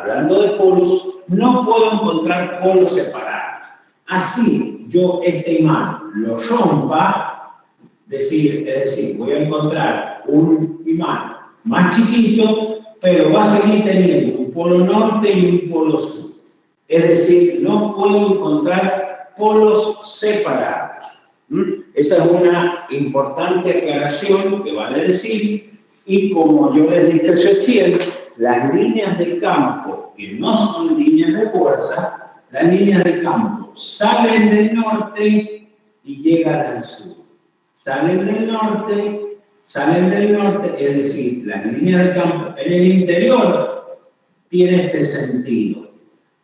hablando de polos, no puedo encontrar polos separados. Así, yo este imán lo rompa, es decir, voy a encontrar un imán más chiquito, pero va a seguir teniendo un polo norte y un polo sur. Es decir, no puedo encontrar polos separados. Esa es una importante aclaración que vale decir, y como yo les dije recién, las líneas de campo que no son líneas de fuerza, las líneas de campo salen del norte y llegan al sur. Salen del norte, es decir, las líneas de campo en el interior tienen este sentido.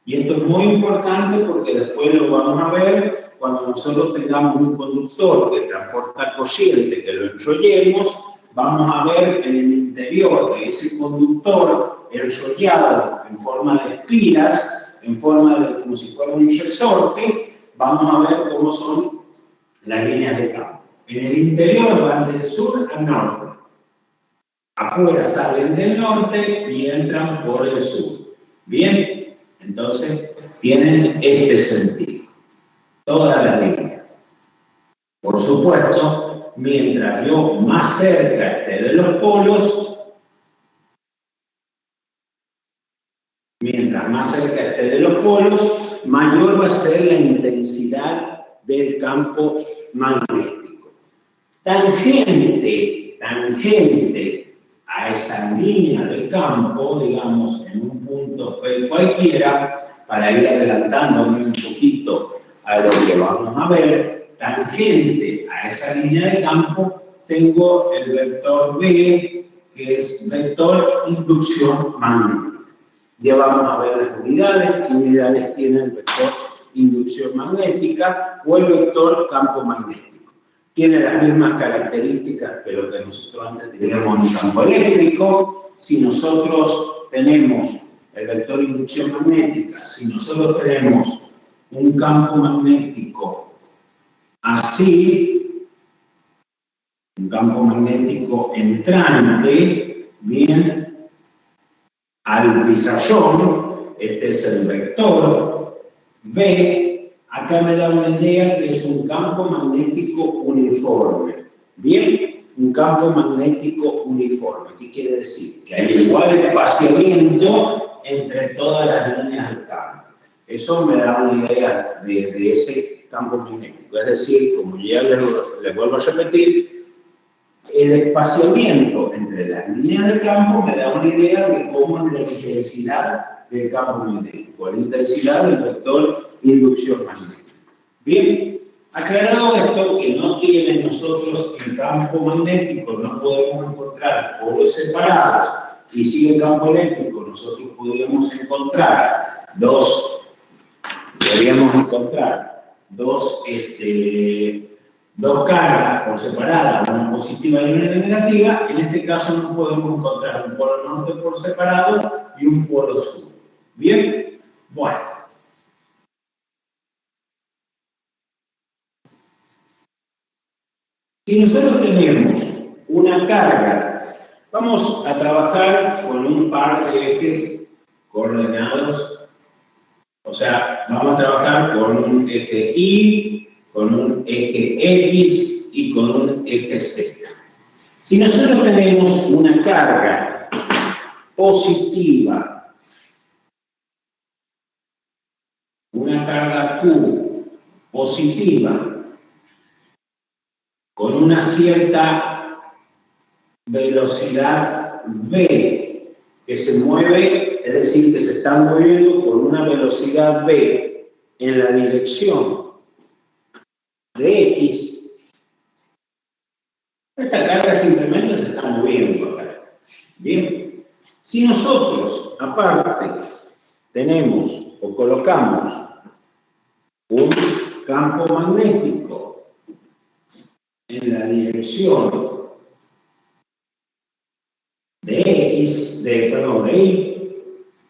Y esto es muy importante porque después lo vamos a ver cuando nosotros tengamos un conductor que transporta corriente, que lo enrollemos, vamos a ver en el interior de ese conductor enrollado en forma de espiras, en forma de como si fuera un resorte, vamos a ver cómo son las líneas de campo. En el interior van del sur al norte. Afuera salen del norte y entran por el sur. Bien, entonces tienen este sentido. Todas las líneas. Por supuesto, mientras yo más cerca esté de los polos, mayor va a ser la intensidad del campo magnético. Tangente a esa línea de campo, digamos, en un punto P cualquiera, para ir adelantándome un poquito a lo que vamos a ver, tangente a esa línea de campo, tengo el vector B, que es vector inducción magnética. Ya vamos a ver las unidades, qué unidades tiene el vector inducción magnética o el vector campo magnético. Tiene las mismas características que lo que nosotros antes teníamos en un campo eléctrico. Si nosotros tenemos el vector inducción magnética, si nosotros tenemos un campo magnético así, un campo magnético entrante, bien, al pizarrón, este es el vector B, acá me da una idea que es un campo magnético uniforme. Bien, un campo magnético uniforme. ¿Qué quiere decir? Que hay igual espaciamiento entre todas las líneas del campo. Eso me da una idea de ese campo magnético. Es decir, como ya les vuelvo a repetir, el espaciamiento entre las líneas del campo me da una idea de cómo es la intensidad del campo magnético, la intensidad del vector inducción magnética. Bien, aclarado esto, que no tiene nosotros el campo magnético, no podemos encontrar polos separados, y si el campo eléctrico nosotros podríamos encontrar dos cargas por separada, una positiva y una negativa. En este caso no podemos encontrar un polo norte por separado y un polo sur. Bien, bueno. Si nosotros tenemos una carga, vamos a trabajar con un par de ejes coordenados, o sea, vamos a trabajar con un eje Y, con un eje X y con un eje Z. Si nosotros tenemos una carga positiva, una carga Q positiva, con una cierta velocidad V que se mueve, es decir, que se está moviendo con una velocidad V en la dirección de X, esta carga simplemente se está moviendo acá. Bien, si nosotros aparte tenemos o colocamos un campo magnético en la dirección de X, de Y,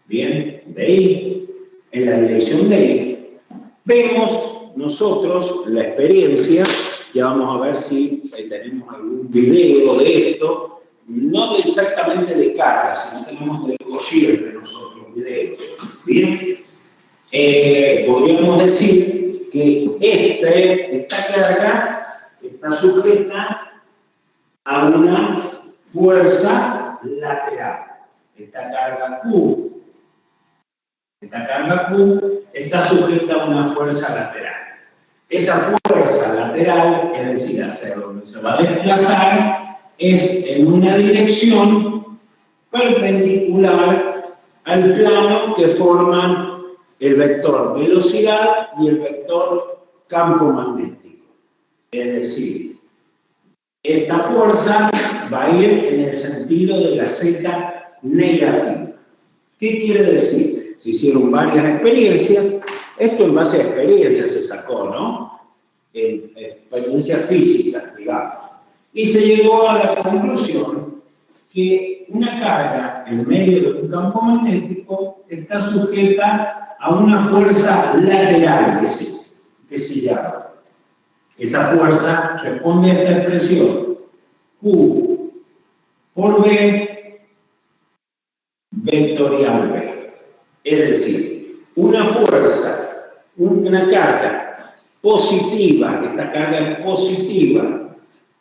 bien, de Y, en la dirección de Y, vemos nosotros la experiencia, ya vamos a ver si tenemos algún video de esto, no exactamente de carga, sino tenemos de corriente nosotros videos. Bien, podríamos decir que esta carga está sujeta a una fuerza lateral. Esta carga Q está sujeta a una fuerza lateral. Esa fuerza lateral, es decir, hacia donde se va a desplazar, es en una dirección perpendicular al plano que forman el vector velocidad y el vector campo magnético. Es decir, esta fuerza va a ir en el sentido de la Z negativa. ¿Qué quiere decir? Se hicieron varias experiencias. Esto en base a experiencias se sacó, ¿no? En experiencias físicas, digamos. Y se llegó a la conclusión que una carga en medio de un campo magnético está sujeta a una fuerza lateral que se llama. Esa fuerza responde a esta expresión Q por B vectorial B. Es decir, una fuerza, una carga positiva, esta carga es positiva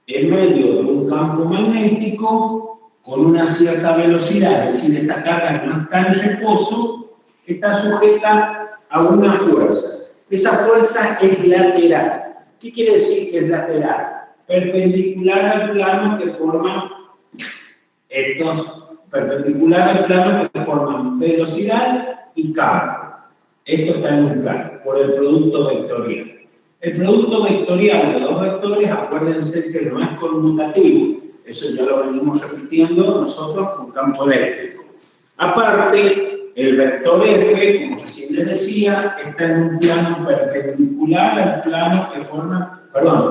en medio de un campo magnético con una cierta velocidad, es decir, esta carga no está en reposo, está sujeta a una fuerza. Esa fuerza es lateral. ¿Qué quiere decir que es lateral? Perpendicular al plano que forman velocidad y campo. Esto está en un plano, por el producto vectorial. El producto vectorial de dos vectores, acuérdense que no es conmutativo. Eso ya lo venimos repitiendo nosotros con campo eléctrico. Aparte, el vector F, como recién les decía, está en un plano perpendicular al plano que forma,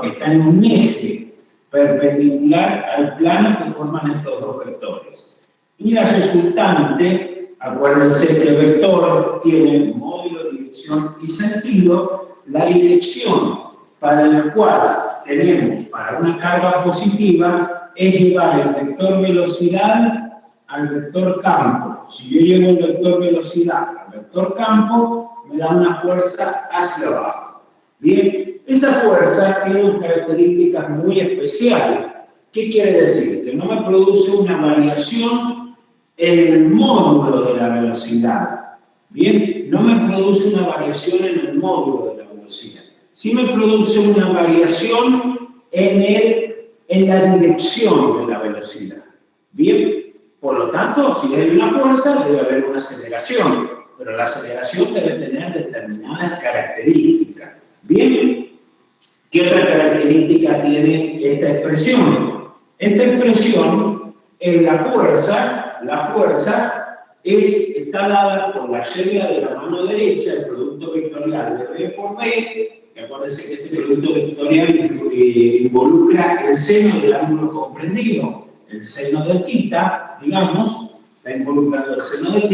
está en un eje perpendicular al plano que forman estos dos vectores. Y la resultante, acuérdense que el vector tiene módulo, dirección y sentido. La dirección para la cual tenemos para una carga positiva es llevar el vector velocidad al vector campo. Si yo llevo el vector velocidad al vector campo, me da una fuerza hacia abajo. Bien, esa fuerza tiene unas características muy especiales. ¿Qué quiere decir? Que no me produce una variación en el módulo de la velocidad. Bien, no me produce una variación en el módulo de la velocidad. Sí me produce una variación en la dirección de la velocidad. Bien, por lo tanto, si hay una fuerza, debe haber una aceleración, pero la aceleración debe tener determinadas características. Bien, ¿qué otra característica tiene esta expresión? Esta expresión es la fuerza está dada por la regla de la mano derecha, el producto vectorial de B por B. Acuérdense que este producto vectorial involucra el seno del ángulo comprendido, el seno de θ, digamos, está involucrando el seno de θ.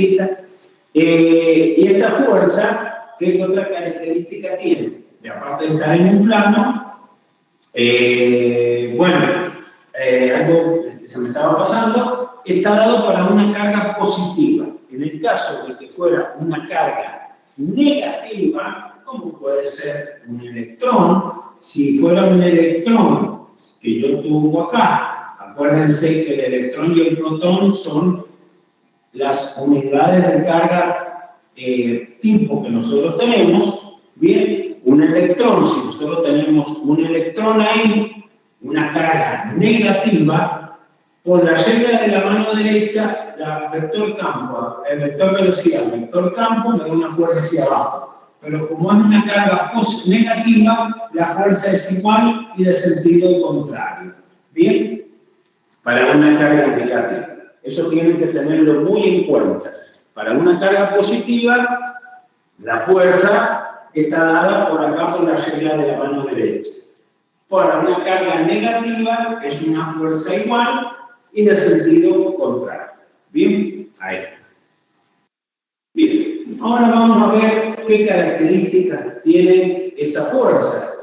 Y esta fuerza, ¿qué otra característica tiene? Y aparte de estar en un plano, algo que se me estaba pasando, está dado para una carga positiva. En el caso de que fuera una carga negativa, como puede ser un electrón, si fuera un electrón que yo tengo acá, acuérdense que el electrón y el protón son las unidades de carga tipo que nosotros tenemos. Bien, un electrón, si nosotros tenemos un electrón ahí, una carga negativa, por la regla de la mano derecha, el vector velocidad, el vector campo me da una fuerza hacia abajo. Pero como es una carga negativa, la fuerza es igual y de sentido contrario. Bien, para una carga negativa. Eso tienen que tenerlo muy en cuenta. Para una carga positiva, la fuerza está dada por acá por la regla de la mano derecha. Para una carga negativa es una fuerza igual y de sentido contrario. Bien, ahí. Bien, ahora vamos a ver qué características tiene esa fuerza.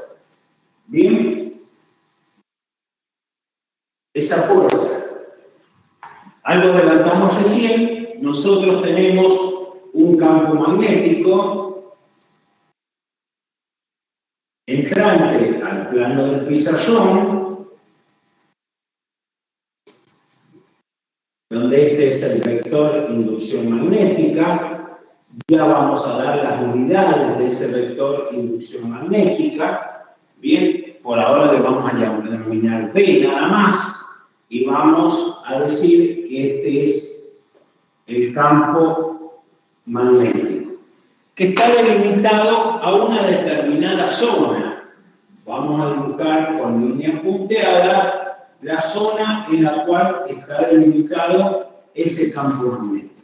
Bien, esa fuerza. Algo adelantamos recién, nosotros tenemos un campo magnético entrante al plano del pizarrón, donde este es el vector inducción magnética. Ya vamos a dar las unidades de ese vector inducción magnética. Bien, por ahora le vamos a denominar B nada más, y vamos a decir que este es el campo magnético, que está delimitado a una determinada zona. Vamos a dibujar con línea punteada la zona en la cual está delimitado ese campo magnético.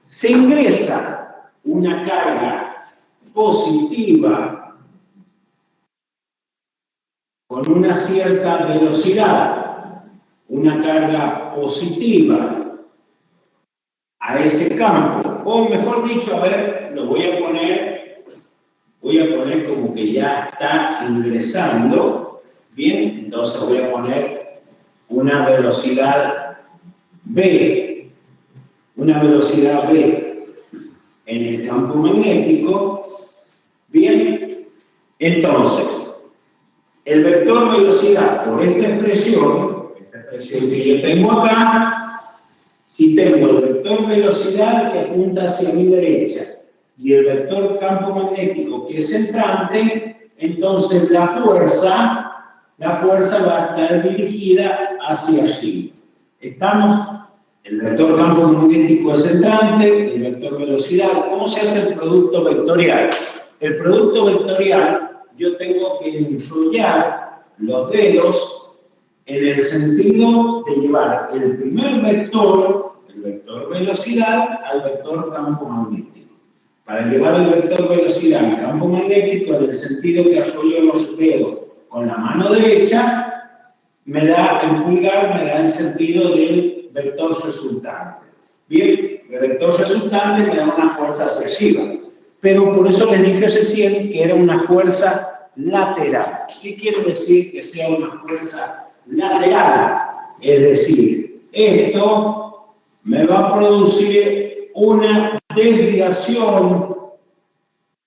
Se ingresa una carga positiva con una cierta velocidad, una carga positiva a ese campo, o mejor dicho, a ver, lo voy a poner como que ya está ingresando, bien, entonces voy a poner una velocidad B en el campo magnético. Bien, entonces, el vector velocidad por esta expresión que yo tengo acá, si tengo el vector velocidad que apunta hacia mi derecha y el vector campo magnético que es entrante, entonces la fuerza va a estar dirigida hacia allí. ¿Estamos? El vector campo magnético es entrante, el vector velocidad. ¿Cómo se hace el producto vectorial? El producto vectorial, yo tengo que enrollar los dedos en el sentido de llevar el primer vector, el vector velocidad, al vector campo magnético. Para llevar el vector velocidad al campo magnético, en el sentido que arrollo los dedos con la mano derecha, me da el pulgar, me da el sentido del vector resultante. Bien, el vector resultante me da una fuerza hacia arriba, pero por eso les dije recién que era una fuerza lateral. ¿Qué quiere decir que sea una fuerza lateral? Es decir, esto me va a producir una desviación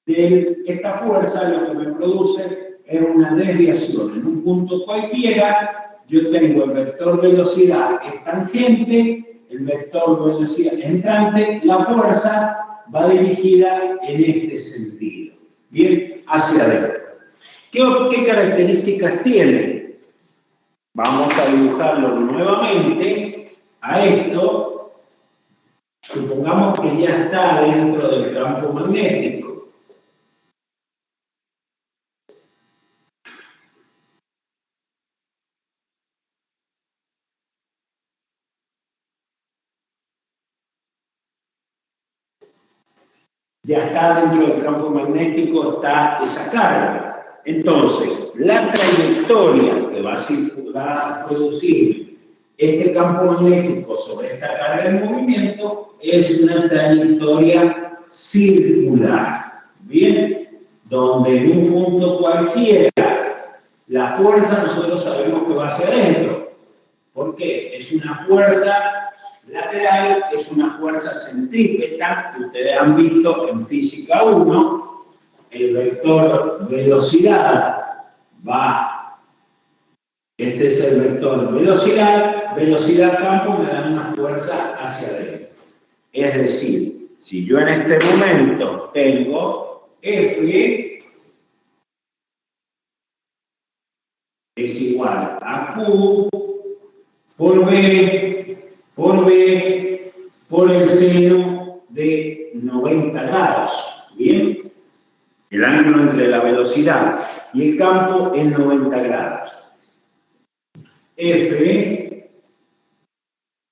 de esta fuerza, lo que me produce es una desviación. En un punto cualquiera, yo tengo el vector velocidad es tangente, el vector velocidad entrante, la fuerza va dirigida en este sentido, bien, hacia adentro. ¿Qué características tiene? Vamos a dibujarlo nuevamente a esto. Supongamos que ya está dentro del campo magnético. Ya está dentro del campo magnético, está esa carga. Entonces, la trayectoria que va a producir este campo magnético sobre esta carga en movimiento es una trayectoria circular. Bien, donde en un punto cualquiera la fuerza nosotros sabemos que va hacia adentro. ¿Por qué? Es una fuerza lateral, es una fuerza centrípeta que ustedes han visto en física 1. El vector velocidad va, este es el vector velocidad campo me da una fuerza hacia adentro. Es decir, si yo en este momento tengo F es igual a Q por B por el seno de 90 grados. Bien, el ángulo entre la velocidad y el campo es 90 grados. F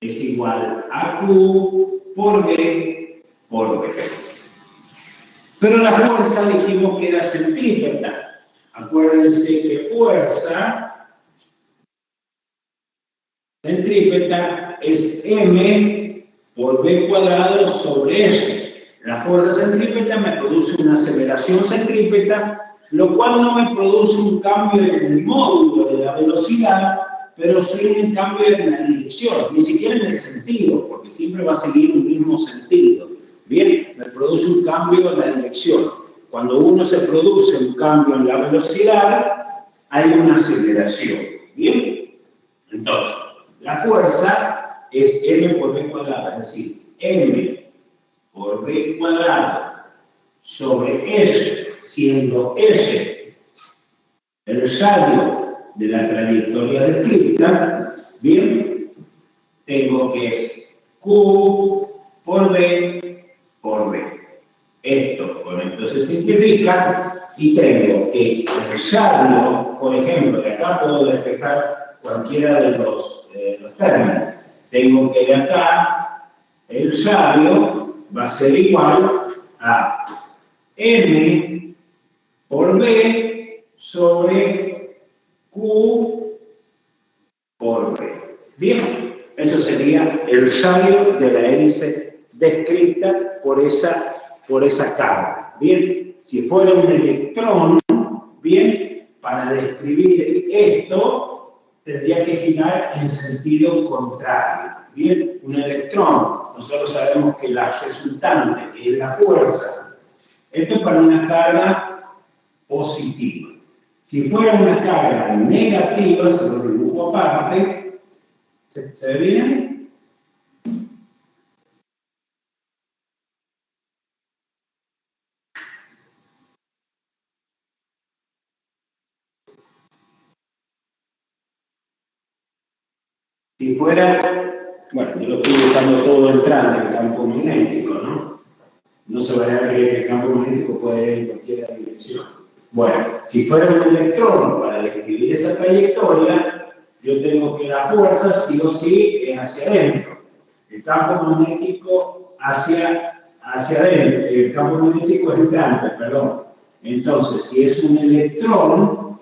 es igual a Q por B por B. Pero la fuerza dijimos que era centrípeta. Acuérdense que fuerza centrípeta es m por b cuadrado sobre s. La fuerza centrípeta me produce una aceleración centrípeta, lo cual no me produce un cambio en el módulo de la velocidad, pero sí un cambio en la dirección, ni siquiera en el sentido, porque siempre va a seguir un mismo sentido. Bien, me produce un cambio en la dirección. Cuando uno se produce un cambio en la velocidad, hay una aceleración. ¿Bien? Entonces, la fuerza es m por v cuadrado, es decir, m por v cuadrado sobre s, siendo s el radio de la trayectoria descrita. Bien, tengo que es q por v por v. Esto con esto se simplifica y tengo que el radio, por ejemplo, de acá puedo despejar cualquiera de los términos. Tengo que de acá el radio va a ser igual a m por v sobre q por v. Bien, eso sería el radio de la hélice descrita por esa carga. Bien, si fuera un electrón, bien, para describir esto tendría que girar en sentido contrario. Bien, un electrón, nosotros sabemos que la resultante, que es la fuerza, esto es para una carga positiva. Si fuera una carga negativa, se lo dibujo aparte, ¿se ve bien? Si fuera, bueno, yo lo estoy buscando todo entrante en campo magnético, ¿no? No se vaya a creer que el campo magnético puede ir en cualquier dirección. Bueno, si fuera un electrón para describir esa trayectoria, yo tengo que la fuerza sí o sí es hacia adentro. El campo magnético hacia adentro. El campo magnético es entrante, perdón. Entonces, si es un electrón,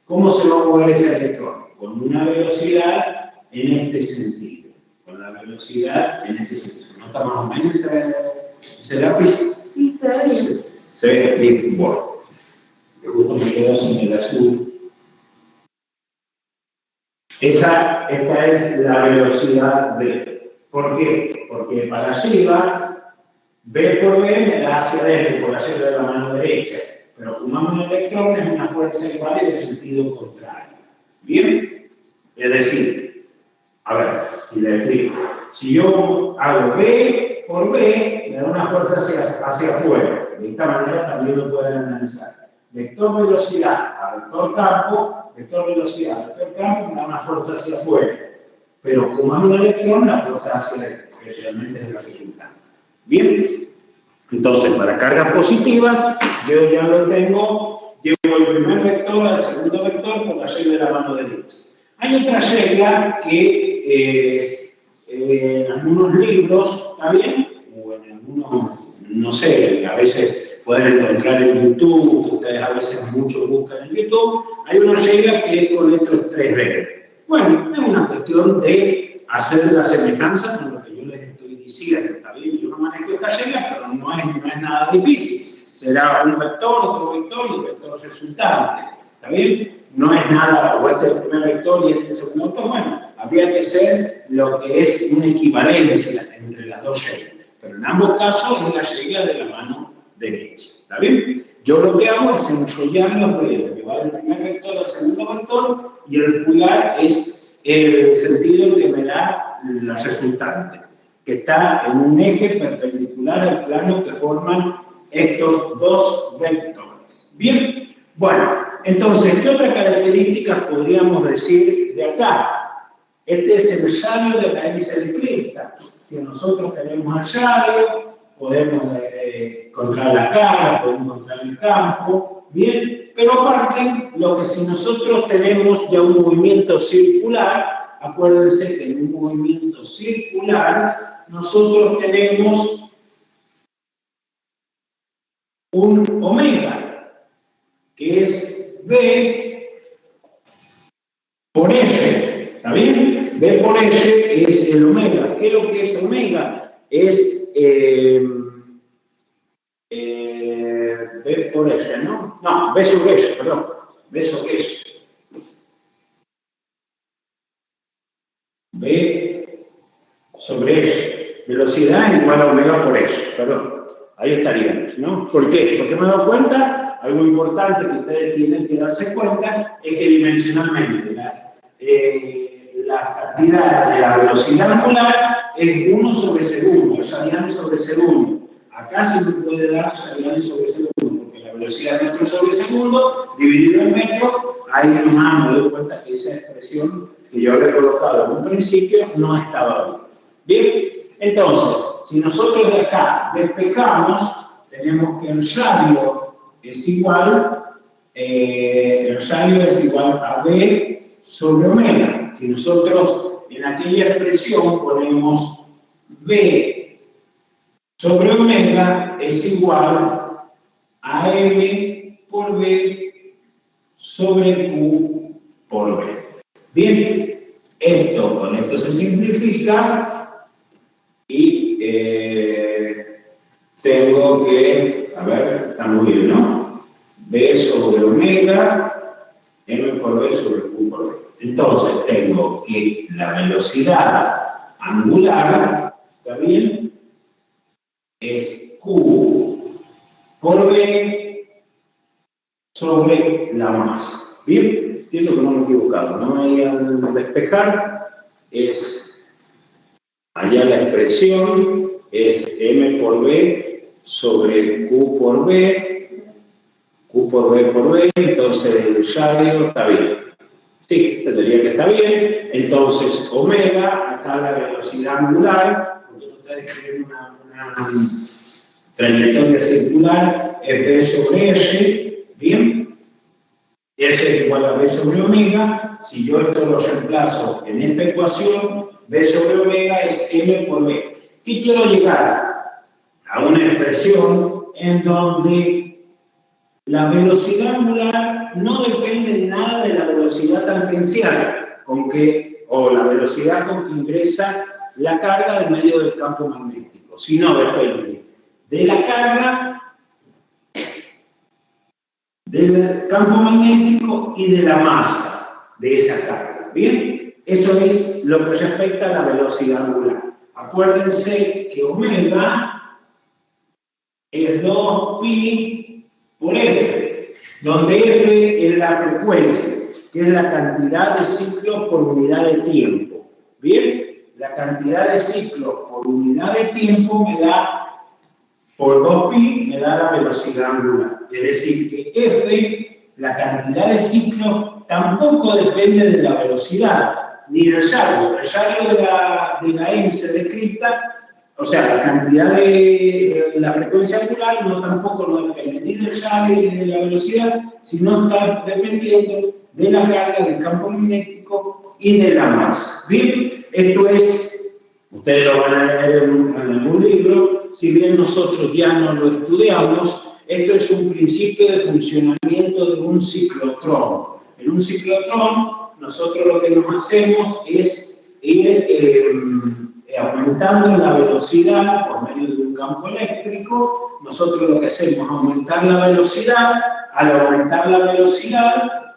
¿cómo se va a mover ese electrón? Con una velocidad en este sentido. Con la velocidad en este sentido. ¿Se nota más o menos ese lápiz? Sí, se ve bien. Se ve bien. Bueno, justo me quedo sin el azul. Esta es la velocidad V. ¿Por qué? Porque para arriba, V por V me da hacia adentro, por allá de la mano derecha. Pero como un electrón es una fuerza igual y de sentido contrario. ¿Bien? Es decir, a ver, si le explico. Si yo hago V por V, me da una fuerza hacia afuera. De esta manera también lo pueden analizar. Vector velocidad a vector campo, vector velocidad a vector campo me da una fuerza hacia afuera. Pero como es un electrón, la fuerza hacia adentro, que realmente es la resultante. ¿Bien? Entonces, para cargas positivas, yo ya lo tengo, llevo el primer vector al segundo vector por la regla de la mano derecha. Hay otra regla que en algunos libros, ¿está bien? O en algunos, no sé, a veces pueden encontrar en YouTube, ustedes a veces mucho buscan en YouTube, hay una regla que es con estos 3D. Bueno, es una cuestión de hacer la semejanza con lo que yo les estoy diciendo, ¿está bien? Yo no manejo esta regla, pero no es nada difícil. Será un vector, otro vector y un vector resultante, ¿está bien? No es nada, o este es el primer vector y este es el segundo vector. Bueno, habría que ser lo que es una equivalencia entre las dos reglas. Pero en ambos casos es la regla de la mano derecha. ¿Está bien? Yo lo que hago es enrollar los dedos, llevar el primer vector al segundo vector y el pulgar es el sentido en que me da la resultante, que está en un eje perpendicular al plano que forman estos dos vectores. Bien, bueno, entonces, ¿qué otras características podríamos decir de acá? Este es el radio de la hélice descrita. Si nosotros tenemos el radio, podemos encontrar la carga, podemos encontrar el campo, bien, pero aparte, lo que si nosotros tenemos ya un movimiento circular, acuérdense que en un movimiento circular nosotros tenemos un omega, que es V por F, ¿está bien? V por F es el omega. ¿Qué es lo que es omega? Es V por F, ¿no? No, V sobre F, perdón. V sobre F. V sobre F. Velocidad igual a omega por F, perdón. ahí estaríamos, ¿no? ¿Por qué? Porque me he dado cuenta, algo importante que ustedes tienen que darse cuenta es que dimensionalmente la cantidad de la velocidad angular es 1 sobre segundo, radianes sobre segundo. Acá se me puede dar radianes sobre segundo, porque la velocidad de metro sobre segundo dividido en metro, ahí nomás me doy cuenta que esa expresión que yo había colocado en un principio no estaba bien. Bien, entonces, si nosotros de acá despejamos, tenemos que el radio es igual, a B sobre omega. Si nosotros en aquella expresión ponemos B sobre omega es igual a M por B sobre Q por B. Bien, con esto se simplifica y tengo que, a ver, está muy bien, ¿no? B sobre omega, M por B sobre Q por B. Entonces tengo que la velocidad angular, ¿está bien? Es Q por B sobre la masa. Bien, entiendo que no me he equivocado, ¿no? Ahí al despejar es, allá la expresión es M por B sobre Q por B, entonces el radio está bien. Sí, tendría que estar bien. Entonces, omega, acá la velocidad angular, porque ustedes escriben una trayectoria circular, es B sobre R, ¿bien? R es igual a B sobre omega. Si yo esto lo reemplazo en esta ecuación, B sobre omega es M por B. ¿Qué quiero llegar? A una expresión en donde la velocidad angular no depende de nada de la velocidad tangencial o la velocidad con que ingresa la carga en medio del campo magnético, sino depende de la carga, del campo magnético y de la masa de esa carga. ¿Bien? Eso es lo que respecta a la velocidad angular. Acuérdense que omega es 2pi por F, donde F es la frecuencia, que es la cantidad de ciclos por unidad de tiempo. ¿Bien? La cantidad de ciclos por unidad de tiempo me da, por 2pi, me da la velocidad angular. Es decir, que F, la cantidad de ciclos, tampoco depende de la velocidad, ni del radio. El radio de la N se descripta. O sea, la cantidad de la frecuencia angular tampoco no depende ni del radio ni de la velocidad, sino está dependiendo de la carga del campo magnético y de la masa. Bien, esto es, ustedes lo van a leer en algún libro, si bien nosotros ya no lo estudiamos, esto es un principio de funcionamiento de un ciclotrón. En un ciclotrón, nosotros lo que nos hacemos es ir aumentando la velocidad por medio de un campo eléctrico. Nosotros lo que hacemos es aumentar la velocidad. Al aumentar la velocidad,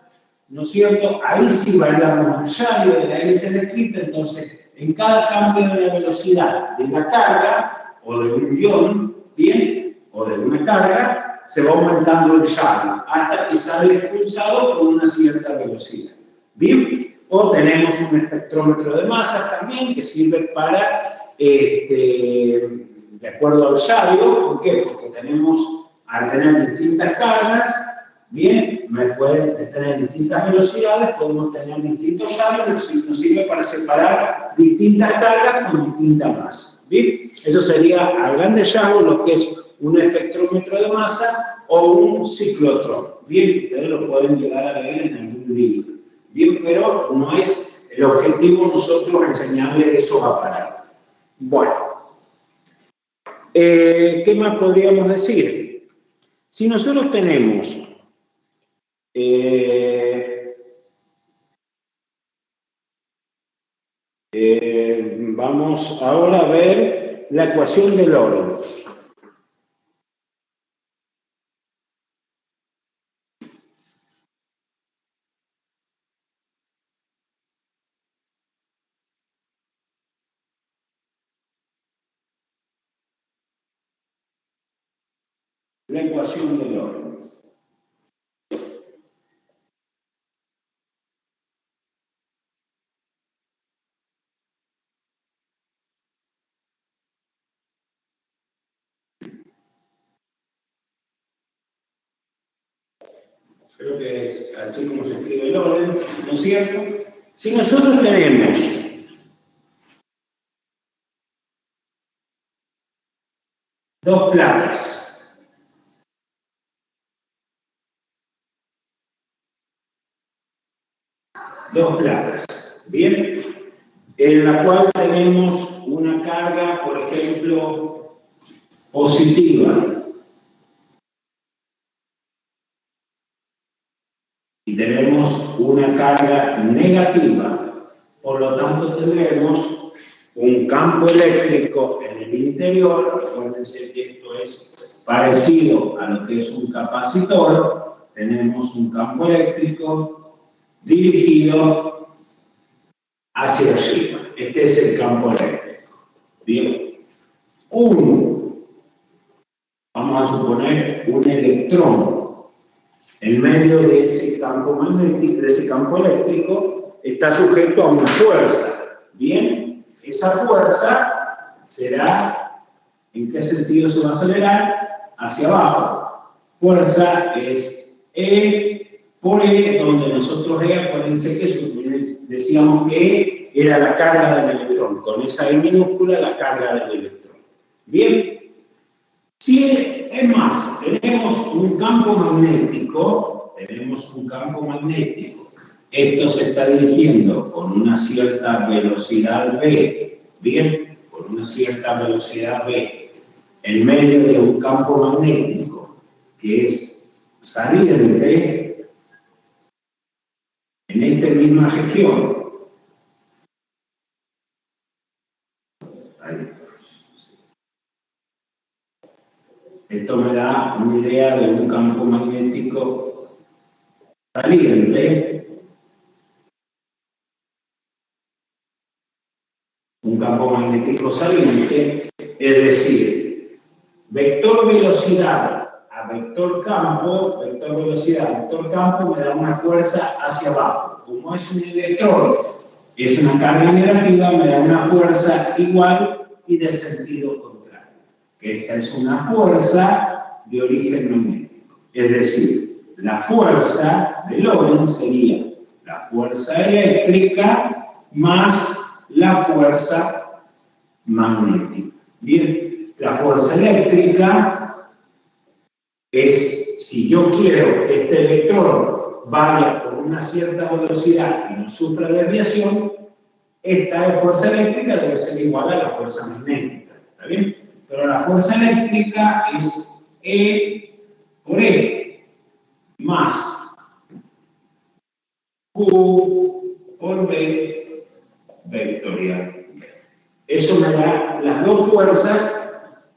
¿no es cierto? Ahí sí variamos el radio, de ahí se le quita. Entonces, en cada cambio de la velocidad de la carga, o de un ion, ¿bien? O de una carga, se va aumentando el radio hasta que sale expulsado con una cierta velocidad. ¿Bien? O tenemos un espectrómetro de masas también que sirve para, de acuerdo al radio, ¿por qué? Porque tenemos, al tener distintas cargas, bien, pueden tener distintas velocidades, podemos tener distintos radios, nos sirve para separar distintas cargas con distintas masas. ¿Bien? Eso sería a grandes rasgos lo que es un espectrómetro de masa o un ciclotrón. Bien, ustedes lo pueden llegar a leer en algún libro. Bien, pero no es el objetivo nosotros enseñarles esos aparatos. Bueno, ¿qué más podríamos decir? Si nosotros tenemos vamos ahora a ver la ecuación de Lorentz. la ecuación de Lorentz. Creo que es así como se escribe Lorentz, ¿no es cierto? Si nosotros tenemos dos placas, ¿bien? En la cual tenemos una carga, por ejemplo, positiva. Y tenemos una carga negativa, por lo tanto tendremos un campo eléctrico en el interior. Acuérdense que esto es parecido a lo que es un capacitor. Tenemos un campo eléctrico dirigido hacia arriba. Este es el campo eléctrico. Bien. Vamos a suponer un electrón en medio de ese campo magnético, de ese campo eléctrico, está sujeto a una fuerza. Bien, esa fuerza será, ¿en qué sentido se va a acelerar? Hacia abajo. Fuerza es E por E, donde nosotros E, acuérdense que decíamos que E era la carga del electrón, con esa E minúscula la carga del electrón. Bien. Si es más, tenemos un campo magnético, esto se está dirigiendo con una cierta velocidad v, bien, con una cierta velocidad v, en medio de un campo magnético que es saliente en esta misma región. Esto me da una idea de un campo magnético saliente. Un campo magnético saliente, es decir, vector velocidad a vector campo, vector velocidad a vector campo me da una fuerza hacia abajo. Como es un electrón, es una carga negativa, me da una fuerza igual y de sentido contrario. Esta es una fuerza de origen magnético. Es decir, la fuerza de Lorentz sería la fuerza eléctrica más la fuerza magnética. Bien, la fuerza eléctrica es, si yo quiero que este electrón vaya con una cierta velocidad y no sufra desviación, esta fuerza eléctrica debe ser igual a la fuerza magnética. ¿Está bien? Pero la fuerza eléctrica es E por E más Q por B vectorial. Eso me da las dos fuerzas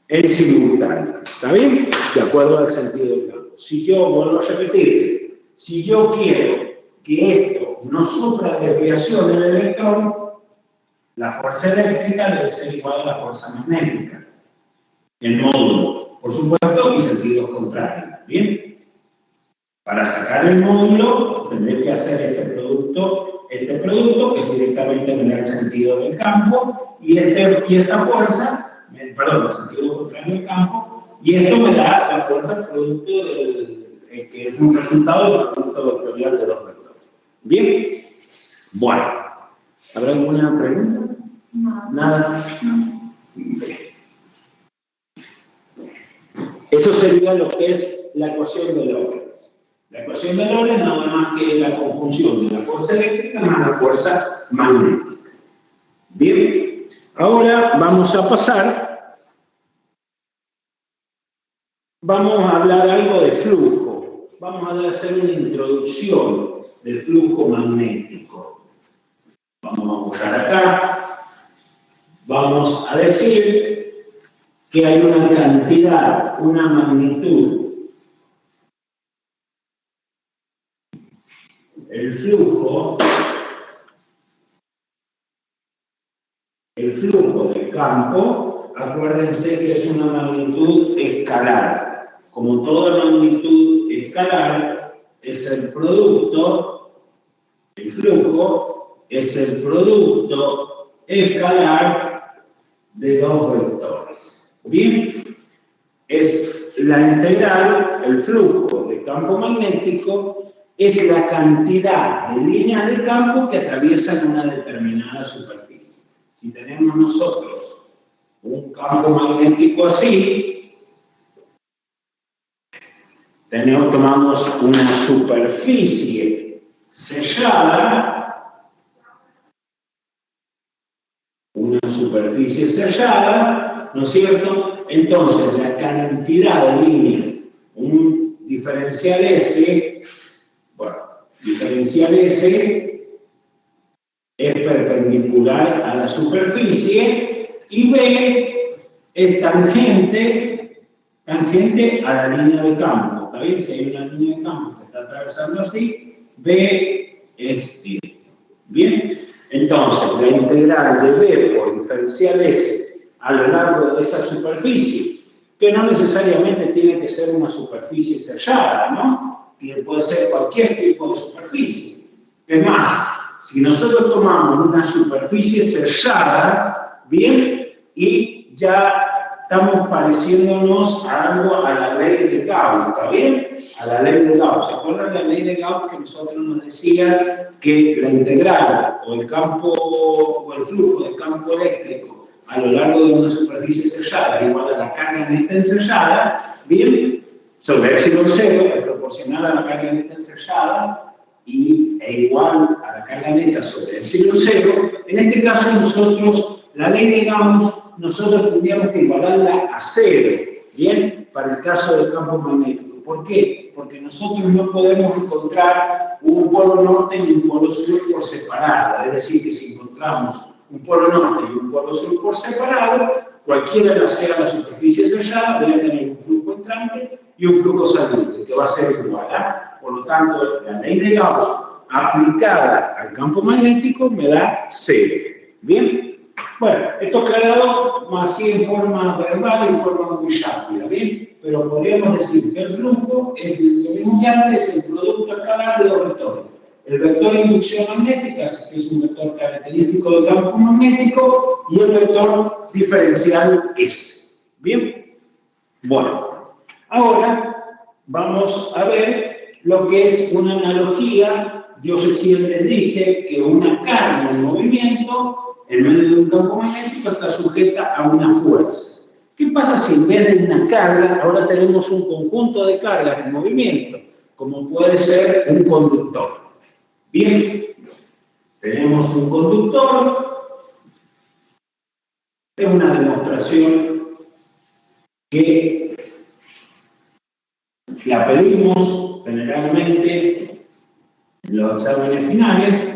en simultáneo. ¿Está bien? De acuerdo al sentido del campo. Si yo, vuelvo a repetir, si yo quiero que esto no sufra desviación del electrón, la fuerza eléctrica debe ser igual a la fuerza magnética. El módulo, por supuesto, y sentidos contrarios. ¿Bien? Para sacar el módulo, tendré que hacer este producto, que es directamente me da el sentido del campo, y esta fuerza, el sentido contrario del campo, y esto me da la fuerza producto que es un resultado del producto vectorial de los vectores. ¿Bien? Bueno, ¿habrá alguna pregunta? No. ¿Nada? No. Eso sería lo que es la ecuación de Lorentz. La ecuación de Lorentz nada más que la conjunción de la fuerza eléctrica más la fuerza magnética. Bien, ahora vamos a pasar, vamos a hablar algo de flujo. Vamos a hacer una introducción del flujo magnético. Vamos a apoyar acá. Vamos a decir que hay una cantidad, una magnitud. El flujo del campo, acuérdense que es una magnitud escalar, como toda magnitud escalar, es el producto, el flujo, es el producto escalar de dos vectores. Bien, es la integral, el flujo de campo magnético, es la cantidad de líneas de campo que atraviesan una determinada superficie. Si tenemos nosotros un campo magnético así, tomamos una superficie sellada, ¿no es cierto? Entonces, la cantidad de líneas, un diferencial S, diferencial S es perpendicular a la superficie y B es tangente a la línea de campo. ¿Está bien? Si hay una línea de campo que está atravesando así, B es esto. Bien, entonces la integral de B por diferencial S a lo largo de esa superficie, que no necesariamente tiene que ser una superficie sellada, ¿no? Puede ser cualquier tipo de superficie. Es más, si nosotros tomamos una superficie sellada, bien, y ya estamos pareciéndonos a algo a la ley de Gauss, ¿está bien? A la ley de Gauss. ¿Se acuerdan de la ley de Gauss que nosotros nos decía que la integral o el campo o el flujo del campo eléctrico a lo largo de una superficie sellada igual a la carga neta ensayada, bien, sobre epsilon 0 es proporcional a la carga neta ensayada e igual a la carga neta sobre epsilon 0. En este caso nosotros, la ley de Gauss, nosotros tendríamos que igualarla a 0, ¿bien? Para el caso del campo magnético. ¿Por qué? Porque nosotros no podemos encontrar un polo norte y un polo sur por separado. Es decir, que si encontramos un polo norte y un polo sur por separado, cualquiera de las sea la superficie sellada debe tener un flujo entrante y un flujo saliente, que va a ser igual a. Por lo tanto, la ley de Gauss aplicada al campo magnético me da 0. ¿Bien? Bueno, esto aclarado más así en forma verbal y en forma muy rápida, ¿bien? Pero podríamos decir que el flujo es lo mismo que antes, el producto escalar de dos vectores. El vector de inducción magnética, que es un vector característico del campo magnético, y el vector diferencial S. ¿Bien? Bueno, ahora vamos a ver lo que es una analogía. Yo recién les dije que una carga en movimiento en medio de un campo magnético está sujeta a una fuerza. ¿Qué pasa si en vez de una carga ahora tenemos un conjunto de cargas en movimiento, como puede ser un conductor? Bien, tenemos un conductor. Es una demostración que la pedimos generalmente en los exámenes finales.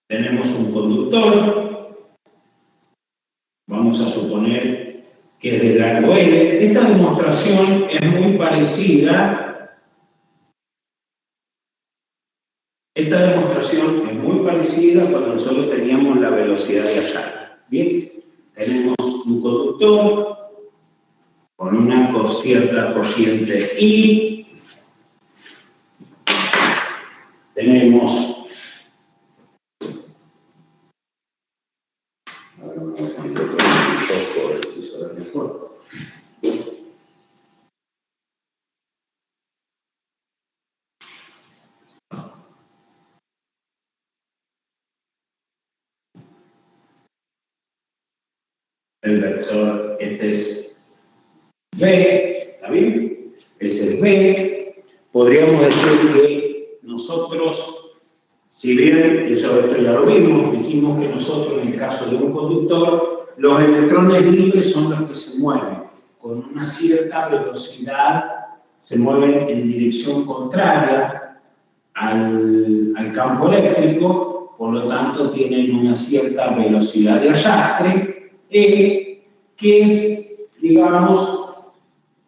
Tenemos un conductor, vamos a suponer que es de largo L. Esta demostración es muy parecida. Cuando nosotros teníamos la velocidad de allá. Bien, tenemos un conductor con una cierta corriente I. Tenemos el vector, este es B, ¿está bien? Ese es B. Podríamos decir que nosotros, si bien, eso esto ya lo vimos, dijimos que nosotros en el caso de un conductor, los electrones libres son los que se mueven con una cierta velocidad, se mueven en dirección contraria al campo eléctrico, por lo tanto tienen una cierta velocidad de arrastre, que es, digamos,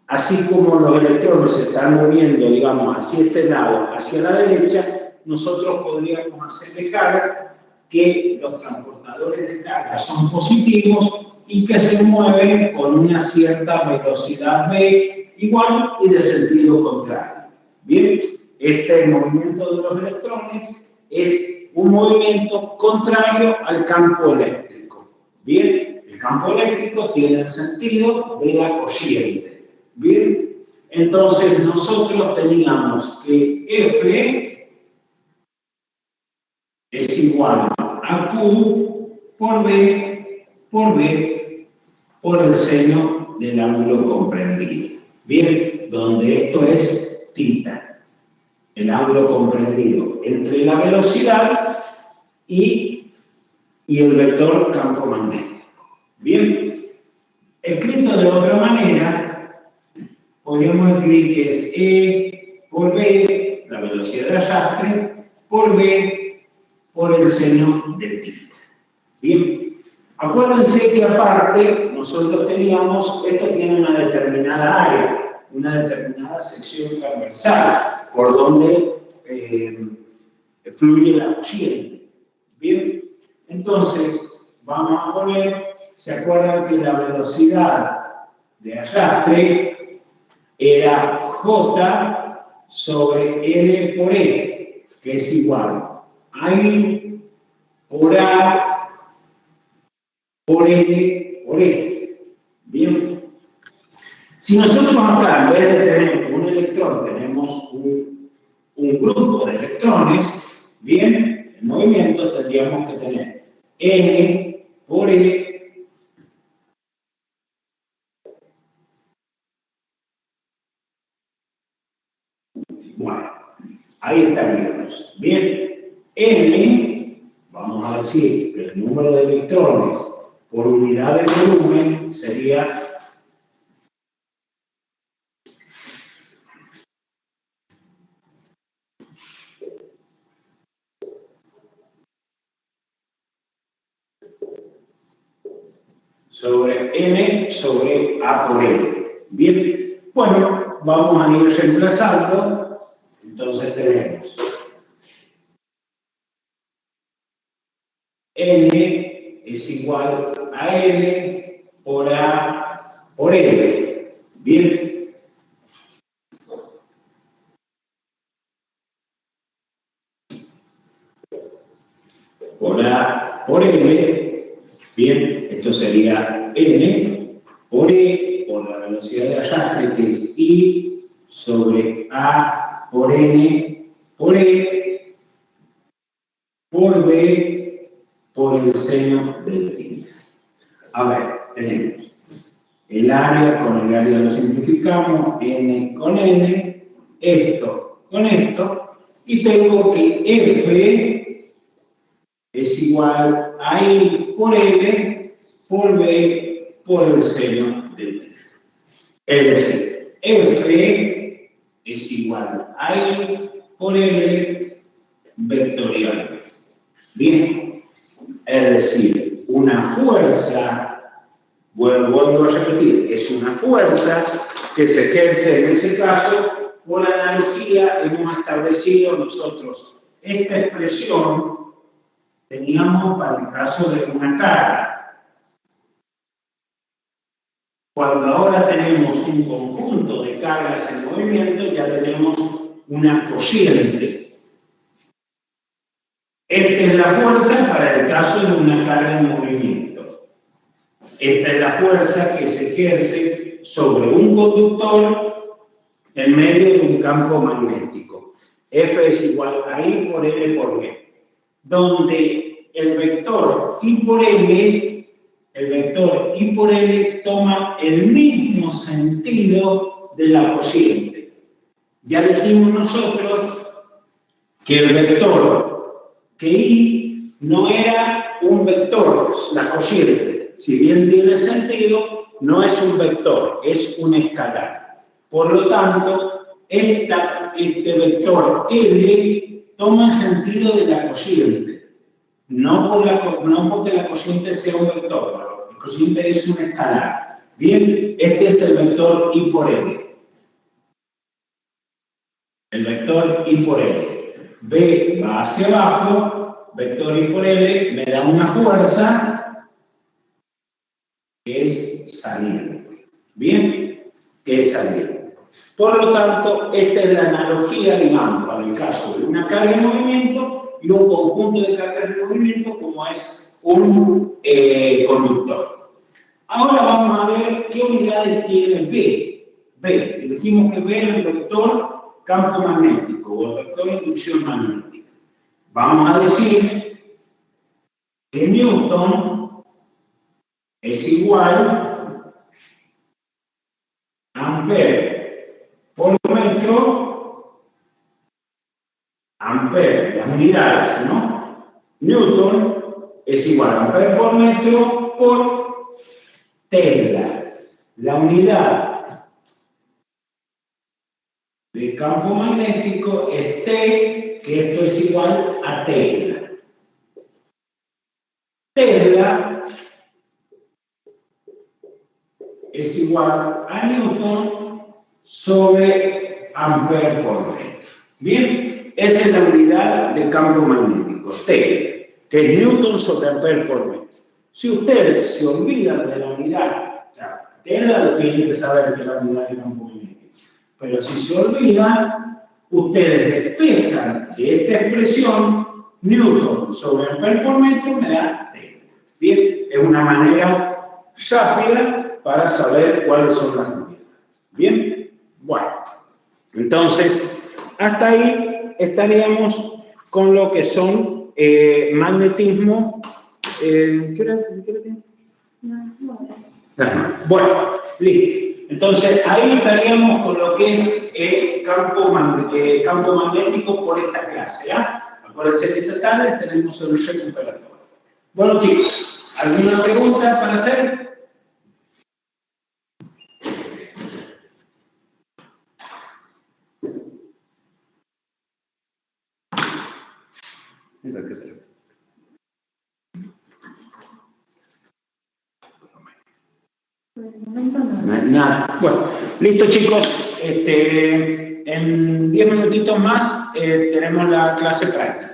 así como los electrones se están moviendo, digamos, hacia este lado, hacia la derecha, nosotros podríamos asemejar que los transportadores de carga son positivos y que se mueven con una cierta velocidad v igual y de sentido contrario. Bien, este movimiento de los electrones es un movimiento contrario al campo eléctrico. Bien, el campo eléctrico tiene el sentido de la corriente. Bien, entonces nosotros teníamos que F es igual a Q por B por el seno del ángulo comprendido. Bien, donde esto es θ, el ángulo comprendido entre la velocidad y el vector campo magnético. Bien, escrito de otra manera, podríamos escribir que es E por B, la velocidad de arrastre, por B, por el seno de θ. Bien, acuérdense que aparte nosotros teníamos, esto tiene una determinada área, una determinada sección transversal, por donde fluye la corriente. Bien, entonces vamos a poner, ¿se acuerdan que la velocidad de arrastre era J sobre L por E, que es igual a I por A por L por E? Bien, si nosotros acá, en vez de tener un electrón, tenemos un grupo de electrones, bien, en movimiento tendríamos que tener N por E bueno, ahí estaríamos. Bien, N, vamos a decir que el número de electrones por unidad de volumen sería sobre N sobre A por L. Bien, bueno, vamos a ir reemplazando. Entonces tenemos N es igual a L por A por L. Bien. Por A por L. Bien, esto sería N por E por la velocidad de arrastre, que es I sobre A por N por E por B por el seno del θ. A ver, tenemos el área, con el área lo simplificamos, N con N, esto con esto, y tengo que F es igual a I por L por B por el seno del θ. Es decir, F es igual a I por L vectorial. Bien, es decir, una fuerza, vuelvo a repetir, es una fuerza que se ejerce en ese caso. Por analogía hemos establecido nosotros esta expresión, teníamos para el caso de una carga. Cuando ahora tenemos un conjunto de cargas en movimiento, ya tenemos una corriente. Esta es la fuerza para el caso de una carga en movimiento. Esta es la fuerza que se ejerce sobre un conductor en medio de un campo magnético. F es igual a I por L por B, donde el vector I por L toma el mismo sentido de la corriente. Ya dijimos nosotros que el vector, que I no era un vector, la corriente, si bien tiene sentido, no es un vector, es un escalar. Por lo tanto, este vector L toma el sentido de la corriente, no porque la corriente sea un vector, la corriente es un escalar. Bien, este es el vector I por L. El vector I por L. B va hacia abajo, vector I por L me da una fuerza que es salida. Bien, que es salida. Por lo tanto, esta es la analogía, digamos, para el caso de una carga en movimiento y un conjunto de cargas en movimiento como es un conductor. Ahora vamos a ver qué unidades tiene B. B, dijimos que B es el vector campo magnético o el vector inducción magnética. Vamos a decir que Newton es igual a ampere por metro, ampere, las unidades, ¿no? Newton es igual a ampere por metro por Tesla. La unidad de campo magnético es T, que esto es igual a Tesla. Tesla es igual a Newton sobre ampere por metro. Bien, esa es la unidad de campo magnético, T, que es Newton sobre ampere por metro. Si ustedes se olvidan de la unidad, o sea, Tesla lo tienen que saber que es la unidad de campo magnético, pero si se olvidan, ustedes despejan de esta expresión Newton sobre ampere por metro me da T. Bien, es una manera rápida para saber cuáles son las unidades. Bien, bueno, entonces hasta ahí estaríamos con lo que son magnetismo. ¿Qué hora tiene? Bueno, listo. Entonces, ahí estaríamos con lo que es campo magnético por esta clase, ¿ya? Acuérdense que esta tarde tenemos el recuperador. Bueno, chicos, ¿alguna pregunta para hacer? Mira qué tremendo. Nada. Bueno, listo chicos, en 10 minutitos más tenemos la clase práctica.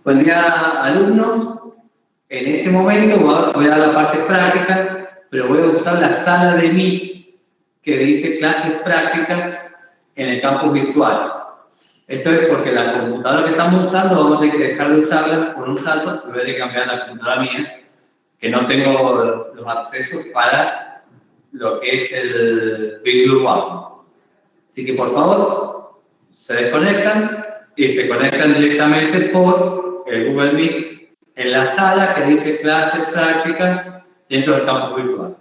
Buen día, alumnos. En este momento voy a dar la parte práctica, pero voy a usar la sala de Meet que dice clases prácticas en el campus virtual. Esto es porque la computadora que estamos usando vamos a tener que dejar de usarla por un salto y voy a tener que cambiar la computadora mía, que no tengo los accesos para lo que es el Big Blue Button. Así que por favor, se desconectan y se conectan directamente por el Google Meet en la sala que dice clases prácticas dentro del campus virtual.